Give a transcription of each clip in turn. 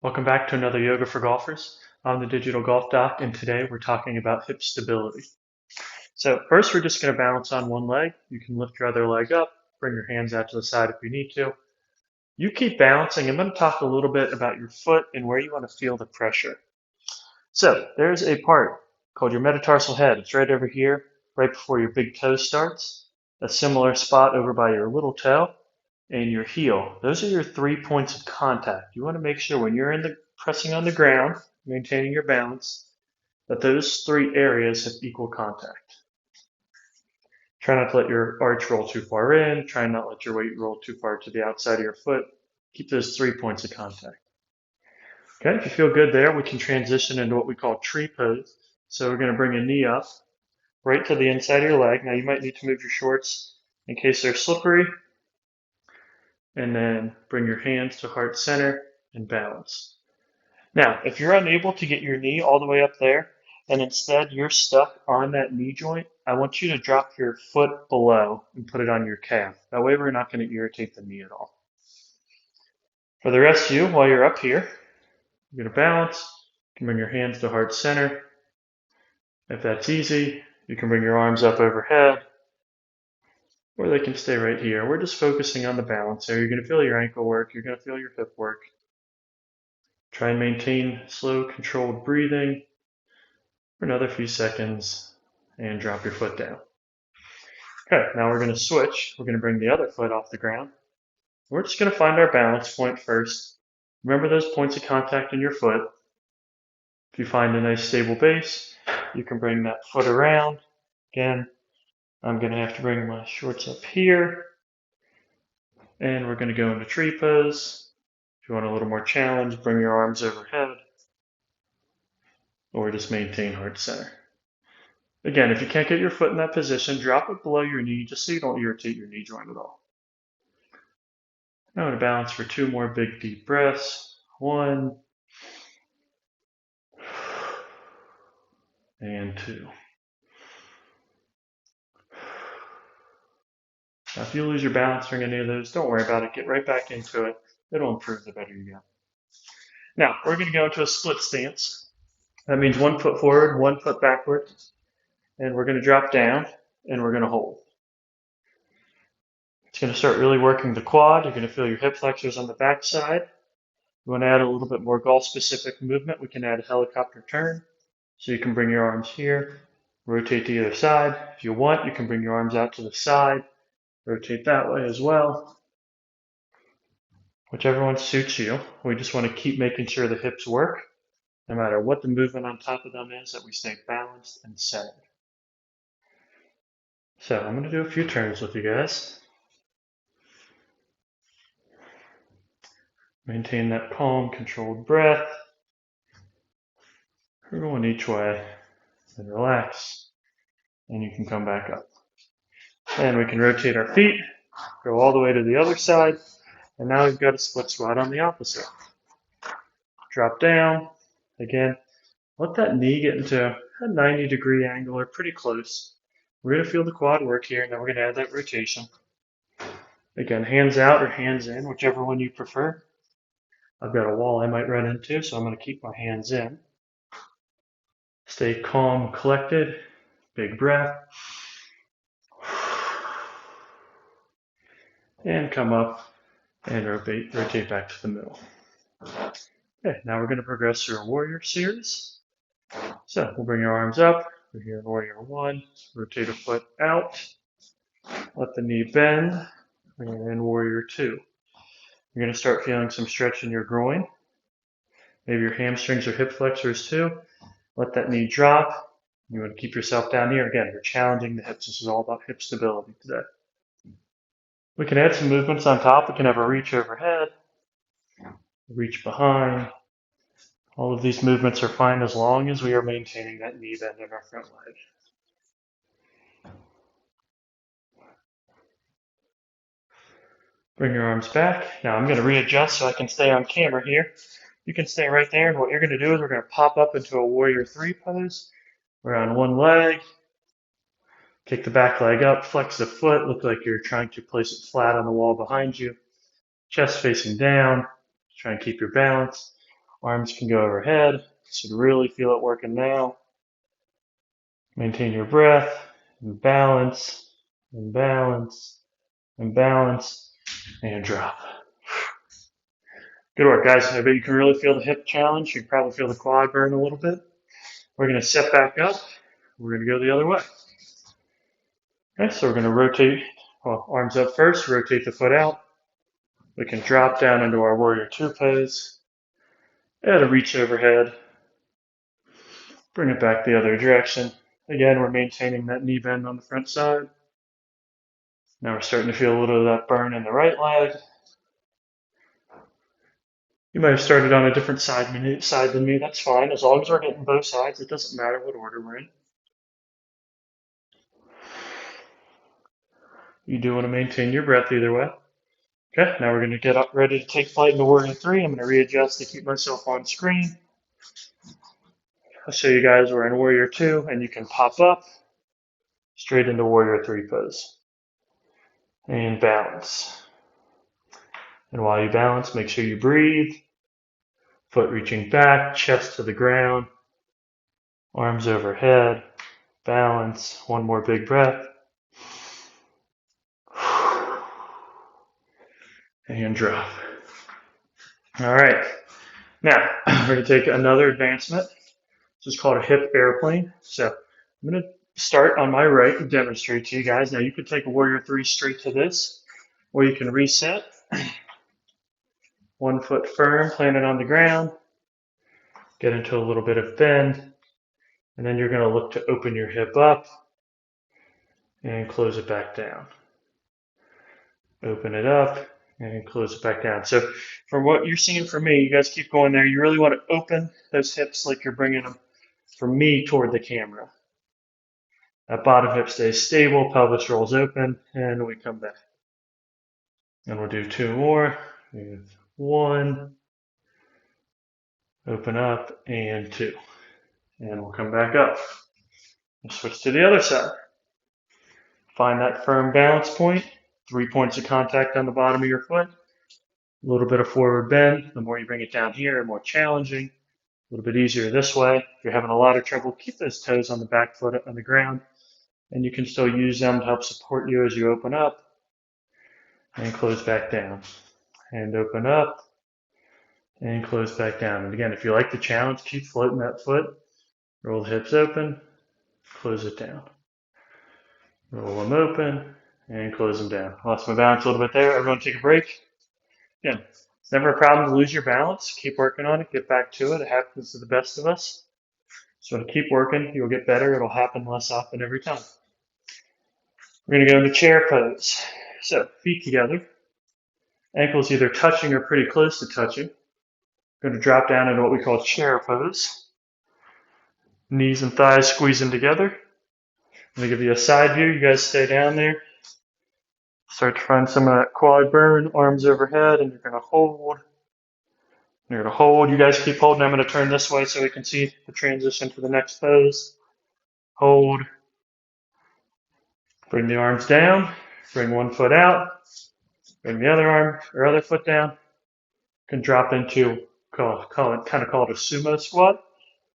Welcome back to another Yoga for Golfers. I'm the Digital Golf Doc, and today we're talking about hip stability. So first, we're just going to balance on one leg. You can lift your other leg up, bring your hands out to the side if you need to. You keep balancing. I'm going to talk a little bit about your foot and where you want to feel the pressure. So there's a part called your metatarsal head. It's right over here, right before your big toe starts. A similar spot over by your little toe and your heel. Those are your 3 points of contact. You want to make sure when you're pressing on the ground, maintaining your balance, that those three areas have equal contact. Try not to let your arch roll too far in. Try not to let your weight roll too far to the outside of your foot. Keep those 3 points of contact. Okay, if you feel good there, we can transition into what we call tree pose. So we're going to bring a knee up right to the inside of your leg. Now you might need to move your shorts in case they're slippery. And then bring your hands to heart center and balance. Now, if you're unable to get your knee all the way up there, and instead you're stuck on that knee joint, I want you to drop your foot below and put it on your calf. That way we're not going to irritate the knee at all. For the rest of you, while you're up here, you're going to balance. You can bring your hands to heart center. If that's easy, you can bring your arms up overhead, or they can stay right here. We're just focusing on the balance there. You're going to feel your ankle work. You're going to feel your hip work. Try and maintain slow, controlled breathing for another few seconds and drop your foot down. Okay, now we're going to switch. We're going to bring the other foot off the ground. We're just going to find our balance point first. Remember those points of contact in your foot. If you find a nice stable base, you can bring that foot around. Again, I'm going to have to bring my shorts up here. And we're going to go into tree pose. If you want a little more challenge, bring your arms overhead. Or just maintain heart center. Again, if you can't get your foot in that position, drop it below your knee just so you don't irritate your knee joint at all. Now I'm going to balance for 2 more big deep breaths. 1 and 2. Now if you lose your balance during any of those, don't worry about it. Get right back into it. It'll improve the better you go. Now we're going to go into a split stance. That means 1 foot forward, 1 foot backward, and we're going to drop down and we're going to hold. It's going to start really working the quad. You're going to feel your hip flexors on the back side. You want to add a little bit more golf-specific movement, we can add a helicopter turn. So you can bring your arms here, rotate to either side. If you want, you can bring your arms out to the side, rotate that way as well. Whichever one suits you. We just want to keep making sure the hips work, no matter what the movement on top of them is, that we stay balanced and centered. So I'm going to do a few turns with you guys. Maintain that calm, controlled breath. We're going each way. Then relax. And you can come back up. And we can rotate our feet, go all the way to the other side. And now we've got a split squat on the opposite. Drop down. Again, let that knee get into a 90-degree angle or pretty close. We're going to feel the quad work here, and then we're going to add that rotation. Again, hands out or hands in, whichever one you prefer. I've got a wall I might run into, so I'm going to keep my hands in. Stay calm, collected. Big breath. And come up and rotate back to the middle. Okay, now we're going to progress through a warrior series. So we'll bring our arms up. We're here in warrior 1. Rotate a foot out. Let the knee bend. We're in warrior 2. You're going to start feeling some stretch in your groin. Maybe your hamstrings or hip flexors too. Let that knee drop. You want to keep yourself down here. Again, you're challenging the hips. This is all about hip stability today. We can add some movements on top. We can have a reach overhead, reach behind. All of these movements are fine as long as we are maintaining that knee bend in our front leg. Bring your arms back. Now I'm going to readjust so I can stay on camera here. You can stay right there, and what you're going to do is we're going to pop up into a warrior 3 pose. We're on one leg. Kick the back leg up, flex the foot, look like you're trying to place it flat on the wall behind you. Chest facing down. Try and keep your balance. Arms can go overhead. Should really feel it working now. Maintain your breath and balance and balance and balance and drop. Good work, guys. I bet you can really feel the hip challenge. You can probably feel the quad burn a little bit. We're going to set back up. We're going to go the other way. Okay, so we're going to rotate, well, arms up first, rotate the foot out. We can drop down into our warrior two pose. Add a reach overhead. Bring it back the other direction. Again, we're maintaining that knee bend on the front side. Now we're starting to feel a little of that burn in the right leg. You might have started on a different side than me. That's fine. As long as we're hitting both sides, it doesn't matter what order we're in. You do want to maintain your breath either way. Okay, now we're going to get up ready to take flight into Warrior 3. I'm going to readjust to keep myself on screen. I'll show you guys we're in Warrior 2, and you can pop up straight into Warrior 3 pose. And balance. And while you balance, make sure you breathe. Foot reaching back, chest to the ground, arms overhead, balance. One more big breath. And drop. All right. Now, we're going to take another advancement. This is called a hip airplane. So I'm going to start on my right and demonstrate to you guys. Now, you could take a Warrior 3 straight to this, or you can reset. 1 foot firm, planted on the ground. Get into a little bit of bend. And then you're going to look to open your hip up and close it back down. Open it up and close it back down. So from what you're seeing from me, you guys keep going there. You really want to open those hips like you're bringing them from me toward the camera. That bottom hip stays stable, pelvis rolls open, and we come back. And we'll do 2 more. 1, open up, and 2. And we'll come back up. We'll switch to the other side. Find that firm balance point. 3 points of contact on the bottom of your foot. A little bit of forward bend. The more you bring it down here, the more challenging. A little bit easier this way. If you're having a lot of trouble, keep those toes on the back foot on the ground. And you can still use them to help support you as you open up. And close back down. And open up. And close back down. And again, if you like the challenge, keep floating that foot. Roll the hips open. Close it down. Roll them open. And close them down. Lost my balance a little bit there. Everyone take a break. Again, it's never a problem to lose your balance. Keep working on it. Get back to it. It happens to the best of us. So keep working. You'll get better. It'll happen less often every time. We're going to go into chair pose. So feet together. Ankles either touching or pretty close to touching. We're going to drop down into what we call chair pose. Knees and thighs squeezing together. I'm going to give you a side view. You guys stay down there. Start to find some of that quad burn, arms overhead, and you're going to hold. You're going to hold. You guys keep holding. I'm going to turn this way so we can see the transition to the next pose. Hold. Bring the arms down. Bring 1 foot out. Bring the other arm or other foot down. You can drop into, kind of call it a sumo squat.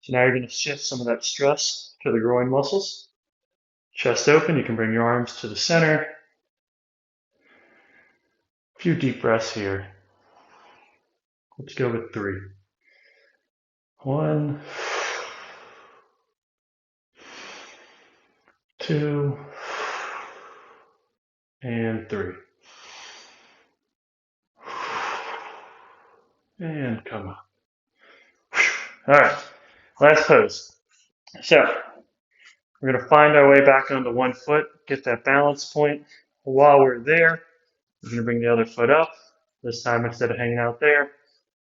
So now you're going to shift some of that stress to the groin muscles. Chest open. You can bring your arms to the center. A few deep breaths here. Let's go with 3. 1, 2, and 3. And come up. All right, last pose. So we're going to find our way back onto 1 foot, get that balance point. While we're there, we're going to bring the other foot up. This time, instead of hanging out there,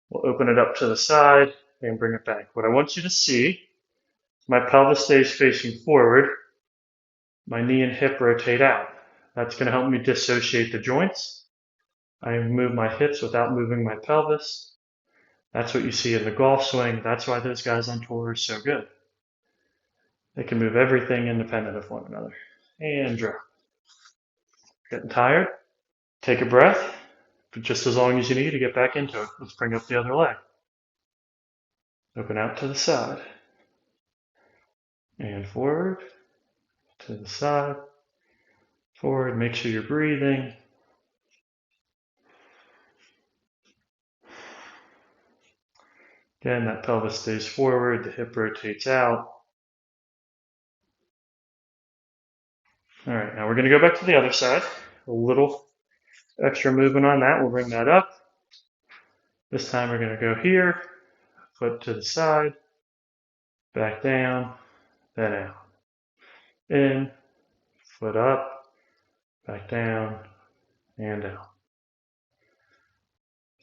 we'll open it up to the side and bring it back. What I want you to see is my pelvis stays facing forward. My knee and hip rotate out. That's going to help me dissociate the joints. I move my hips without moving my pelvis. That's what you see in the golf swing. That's why those guys on tour are so good. They can move everything independent of one another. And drop. Getting tired? Take a breath, but just as long as you need to get back into it. Let's bring up the other leg. Open out to the side. And forward, to the side, forward. Make sure you're breathing. Again, that pelvis stays forward, the hip rotates out. All right, now we're going to go back to the other side. A little extra movement on that. We'll bring that up. This time we're going to go here, foot to the side, back down, then out. In, foot up, back down, and out.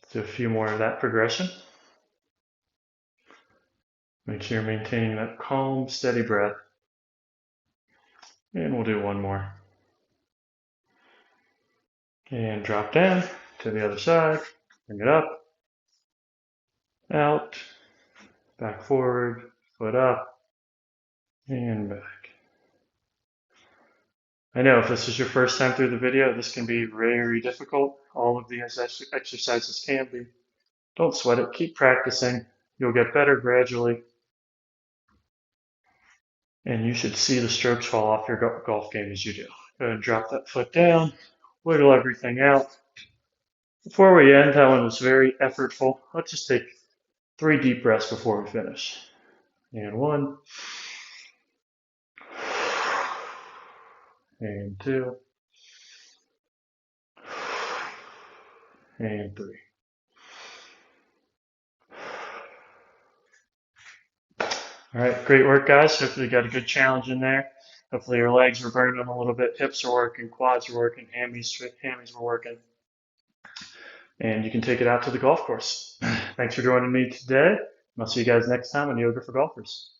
Let's do a few more of that progression. Make sure you're maintaining that calm, steady breath. And we'll do one more. And drop down to the other side. Bring it up, out, back forward, foot up, and back. I know if this is your first time through the video, this can be very difficult. All of these exercises can be. Don't sweat it. Keep practicing. You'll get better gradually. And you should see the strokes fall off your golf game as you do. Go ahead and drop that foot down. Wiggle everything out. Before we end, that one was very effortful. Let's just take 3 deep breaths before we finish. And 1. And 2. And 3. All right, great work, guys. Hopefully you got a good challenge in there. Hopefully your legs were burning a little bit, hips are working, quads are working, hammies were working. And you can take it out to the golf course. Thanks for joining me today. I'll see you guys next time on Yoga for Golfers.